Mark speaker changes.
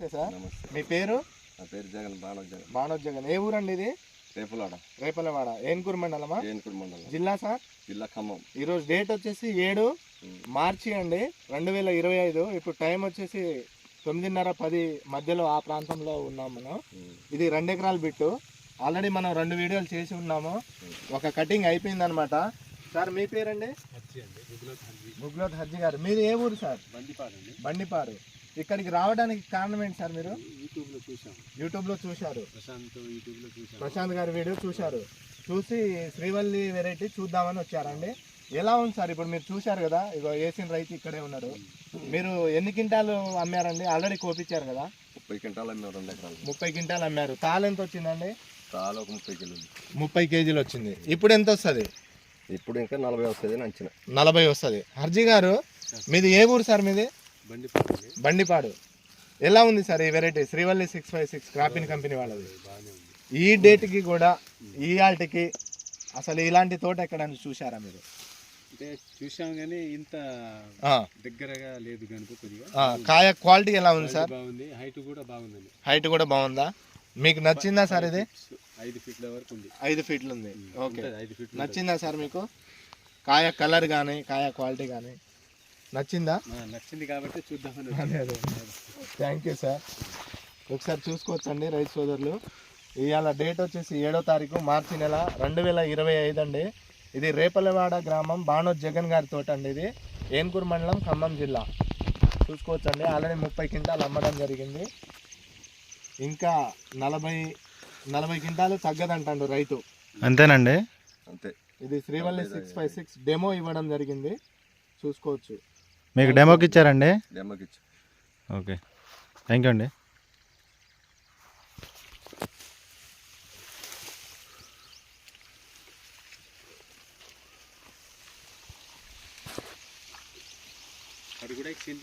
Speaker 1: Sir
Speaker 2: నమస్తే.
Speaker 1: మీ పేరు?
Speaker 2: నా పేరు జగన్, బాణోజ్ జగన్.
Speaker 1: బాణోజ్ జగన్. ఏ ఊరండి ఇది?
Speaker 2: రేపులాడ,
Speaker 1: రేపలవాడ. ఏన్కూరు మండలమా?
Speaker 2: ఏన్కూరు మండలం,
Speaker 1: జిల్లా సార్?
Speaker 2: జిల్లా ఖమ్మం.
Speaker 1: ఈరోజు డేట్ వచ్చేసి 7 మార్చి అండి 2025. ఇప్పుడు టైం వచ్చేసి 9:30, 10 మధ్యలో ఆ ప్రాంతంలో ఉన్నాం మనం. ఇది 2 ఎకరాల బిట్టు. ఆల్రెడీ మనం 2 వీడియోలు చేసి ఉన్నాము. ఒక కటింగ్ అయిపోయింది అనమాట. సార్ మీ పేరండి? గుగ్లోత్ హజ్జీ గారు. మీది ఏ ఊరు సార్? బండిపారు. ఇక్కడికి రావడానికి కారణం ఏంటి సార్? మీరు యూట్యూబ్లో చూశారు, ప్రశాంత్ గారి వీడియో చూశారు. చూసి శ్రీవల్లి వెరైటీ చూద్దామని వచ్చారండి. ఎలా ఉంది సార్? ఇప్పుడు మీరు చూశారు కదా, ఇగో వేసిన రైతు ఇక్కడే ఉన్నారు. మీరు ఎన్ని క్వింటాలు అమ్మారండి? ఆల్రెడీ కోపించారు కదా.
Speaker 2: 30 క్వింటాలు అమ్మారు, 2 ఎకరాలు.
Speaker 1: 30 క్వింటాలు అమ్మారు. తాలు ఎంత వచ్చిందండి?
Speaker 2: తాలు ఒక 30 కిలోలు.
Speaker 1: 30 కేజీలు వచ్చింది. ఇప్పుడు ఎంత వస్తుంది?
Speaker 2: ఇప్పుడు ఇంకా 40 వస్తుంది అని అంచనా.
Speaker 1: 40 వస్తుంది. హర్జీ గారు మీది ఏ ఊరు సార్? మీది బండిపాడు. ఎలా ఉంది సార్ ఈ వెరైటీ? శ్రీవల్లి 656 క్రాపిన్ కంపెనీ వాళ్ళది. ఈ డేట్కి కూడా ఈ ఆల్ట్కి అసలు ఇలాంటి తోట ఎక్కడైనా చూసారా మీరు?
Speaker 3: అంటే చూసాం కానీ ఇంత దగ్గరగా లేదు కనుక కొద్దిగా.
Speaker 1: కాయ క్వాలిటీ ఎలా ఉంది సార్?
Speaker 3: బాగుంది. హైట్ కూడా బాగుందండి.
Speaker 1: హైట్ కూడా బాగుందా? మీకు నచ్చిందా సార్? ఇది
Speaker 3: 5 ఫీట్ల వరకు ఉంది.
Speaker 1: 5 ఫీట్లు ఉంది. ఓకే,
Speaker 3: 5 ఫీట్లు
Speaker 1: నచ్చిందా సార్ మీకు? కాయ కలర్ కానీ కాయ క్వాలిటీ కానీ నచ్చిందా?
Speaker 3: నచ్చింది కాబట్టి చూద్దామని.
Speaker 1: Thank you sir. ఒకసారి చూసుకోవచ్చండి రైతు సోదరులు. ఇవాళ డేట్ వచ్చేసి 7వ తారీఖు మార్చి నెల 2025 అండి. ఇది రేపలవాడ గ్రామం, బాణోజ్ జగన్ గారి తోట అండి. ఇది ఏన్కూరు మండలం, ఖమ్మం జిల్లా. చూసుకోవచ్చండి. ఆల్రెడీ 30 క్వింటాలు అమ్మడం జరిగింది. ఇంకా 40 క్వింటాలు తగ్గదంటాడు రైతు.
Speaker 4: అంతేనండి.
Speaker 2: అంతే.
Speaker 1: ఇది శ్రీవల్లి 656 డెమో ఇవ్వడం జరిగింది. చూసుకోవచ్చు.
Speaker 4: మీకు డెమోకి ఇచ్చారండి?
Speaker 2: డెమోకి ఇచ్చి.
Speaker 4: ఓకే, థ్యాంక్ యూ అండి.
Speaker 3: అది కూడా ఎక్స్చేంజ్